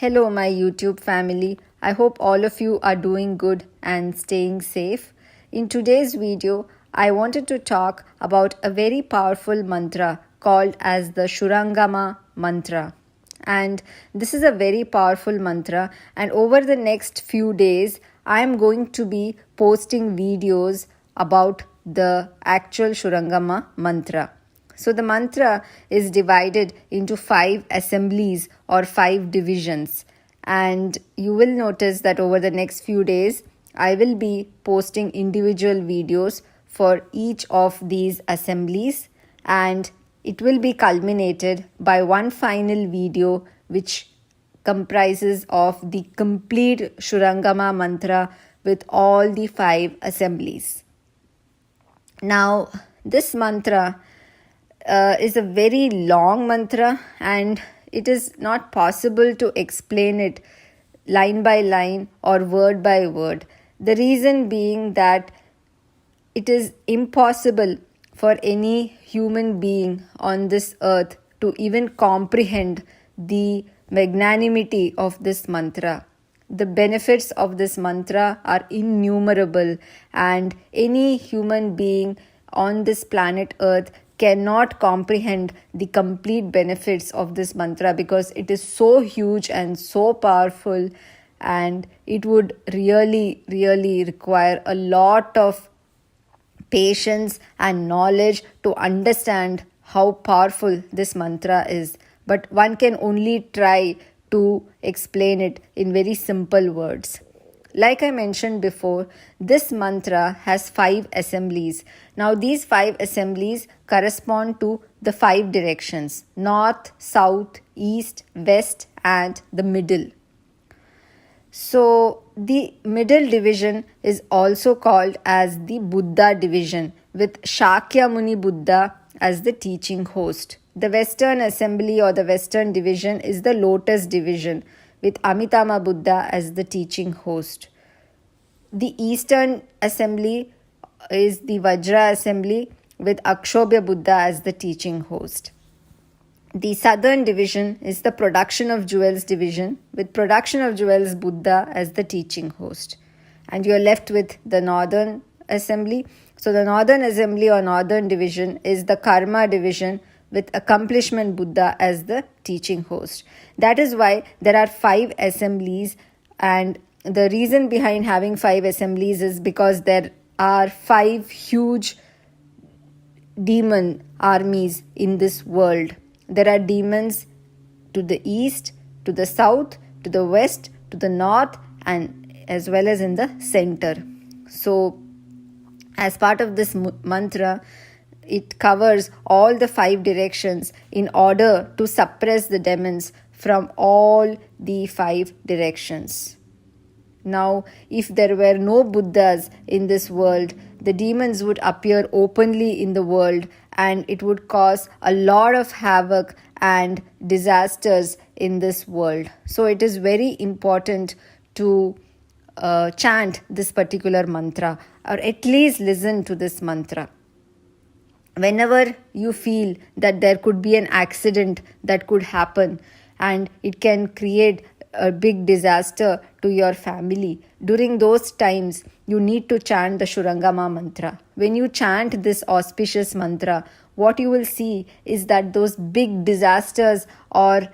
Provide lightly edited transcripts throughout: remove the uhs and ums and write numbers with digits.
Hello, my YouTube family. I hope all of you are doing good and staying safe. In today's video, I wanted to talk about a very powerful mantra called as the Shurangama Mantra. And this is a very powerful mantra, and over the next few days, I am going to be posting videos about the actual Shurangama Mantra. So the mantra is divided into 5 assemblies or 5 divisions, and you will notice that over the next few days I will be posting individual videos for each of these assemblies, and it will be culminated by one final video which comprises of the complete Shurangama mantra with all the 5 assemblies. Now, this mantra is a very long mantra, and it is not possible to explain it line by line or word by word. The reason being that it is impossible for any human being on this earth to even comprehend the magnanimity of this mantra. The benefits of this mantra are innumerable, and any human being on this planet earth cannot comprehend the complete benefits of this mantra because it is so huge and so powerful, and it would really require a lot of patience and knowledge to understand how powerful this mantra is. But one can only try to explain it in very simple words. Like I mentioned before, this mantra has 5 assemblies. Now, these 5 assemblies correspond to the 5 directions: north, south, east, west, and the middle. So, the middle division is also called as the Buddha division, with Shakyamuni Buddha as the teaching host. The western assembly or the western division is the lotus division, with Amitabha Buddha as the teaching host. The eastern assembly is the Vajra assembly, with Akshobhya Buddha as the teaching host. The southern division is the production of jewels division, with production of jewels Buddha as the teaching host. And you are left with the northern assembly. So the northern assembly or northern division is the karma division, with accomplishment Buddha as the teaching host. That is why there are 5 assemblies, and the reason behind having 5 assemblies is because there are 5 huge demon armies in this world. There are demons to the east, to the south, to the west, to the north, and as well as in the center. So, as part of this mantra, it covers all the 5 directions in order to suppress the demons from all the 5 directions. Now, if there were no Buddhas in this world, the demons would appear openly in the world, and it would cause a lot of havoc and disasters in this world. So it is very important to chant this particular mantra, or at least listen to this mantra. Whenever you feel that there could be an accident that could happen and it can create a big disaster to your family, during those times you need to chant the Shurangama mantra. When you chant this auspicious mantra, what you will see is that those big disasters or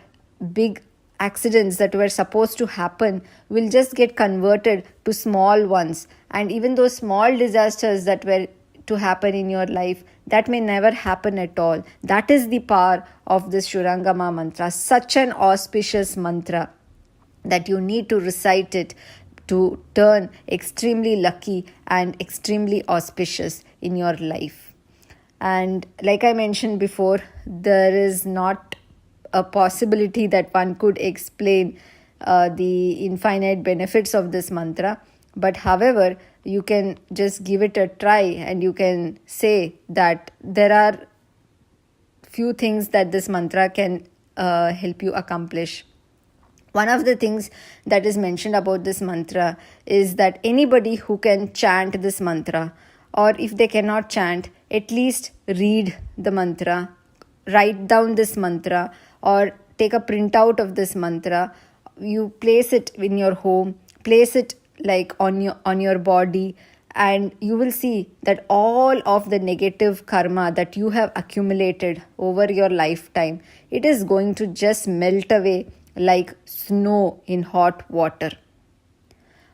big accidents that were supposed to happen will just get converted to small ones, and even those small disasters that were to happen in your life, that may never happen at all. That is the power of this Shurangama mantra, such an auspicious mantra that you need to recite it to turn extremely lucky and extremely auspicious in your life. And like I mentioned before, there is not a possibility that one could explain the infinite benefits of this mantra. But however, you can just give it a try, and you can say that there are few things that this mantra can help you accomplish. One of the things that is mentioned about this mantra is that anybody who can chant this mantra, or if they cannot chant, at least read the mantra, write down this mantra, or take a printout of this mantra you place it in your home, place it like on your body, and you will see that all of the negative karma that you have accumulated over your lifetime, it is going to just melt away like snow in hot water.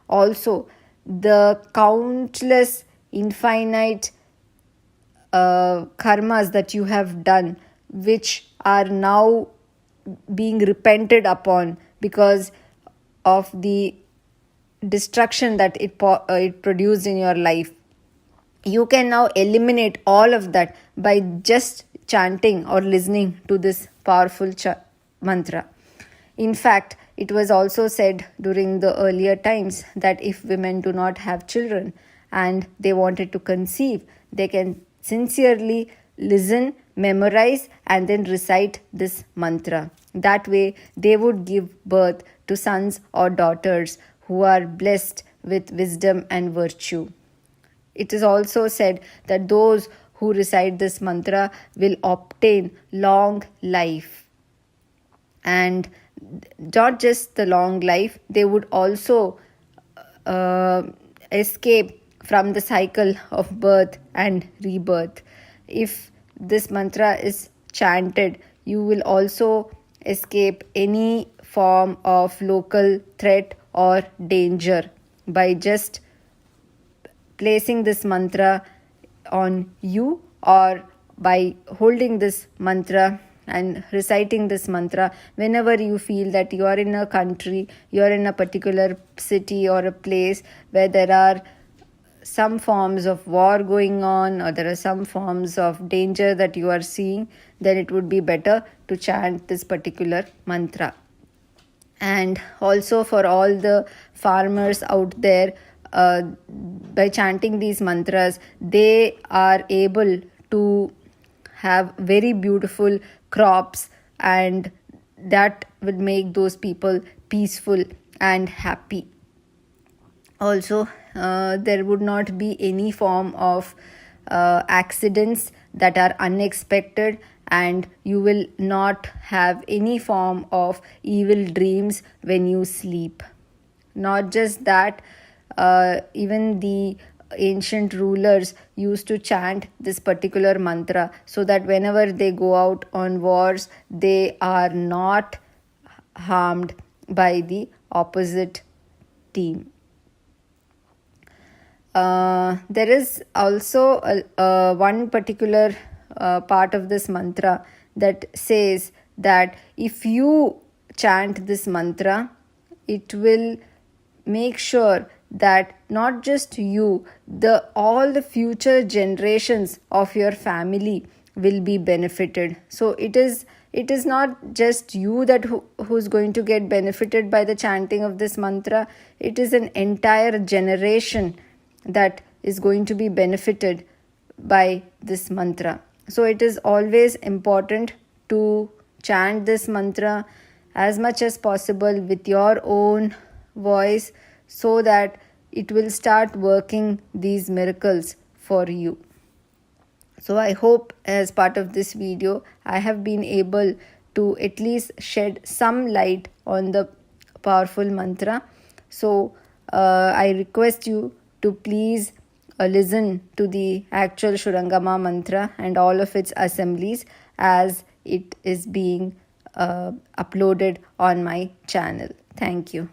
Also, the countless infinite karmas that you have done, which are now being repented upon because of the destruction that it produced in your life, you can now eliminate all of that by just chanting or listening to this powerful mantra. In fact, it was also said during the earlier times that if women do not have children and they wanted to conceive, they can sincerely listen, memorize, and then recite this mantra. That way, they would give birth to sons or daughters who are blessed with wisdom and virtue. It is also said that those who recite this mantra will obtain long life. And not just the long life, they would also escape from the cycle of birth and rebirth. If this mantra is chanted, you will also escape any form of local threat or danger by just placing this mantra on you, or by holding this mantra and reciting this mantra whenever you feel that you are in a country, you are in a particular city or a place where there are some forms of war going on, or there are some forms of danger that you are seeing, then it would be better to chant this particular mantra. And also for all the farmers out there, by chanting these mantras, they are able to have very beautiful crops, and that would make those people peaceful and happy. Also, there would not be any form of accidents that are unexpected, and you will not have any form of evil dreams when you sleep. Not just that, even the ancient rulers used to chant this particular mantra so that whenever they go out on wars, they are not harmed by the opposite team. There is also one particular part of this mantra that says that if you chant this mantra, it will make sure that not just you, all the future generations of your family will be benefited. So it is not just you that who's going to get benefited by the chanting of this mantra. It is an entire generation that is going to be benefited by this mantra. So it is always important to chant this mantra as much as possible with your own voice, so that it will start working these miracles for you. So I hope as part of this video, I have been able to at least shed some light on the powerful mantra. So I request you to please listen to the actual Shurangama Mantra and all of its assemblies as it is being uploaded on my channel. Thank you.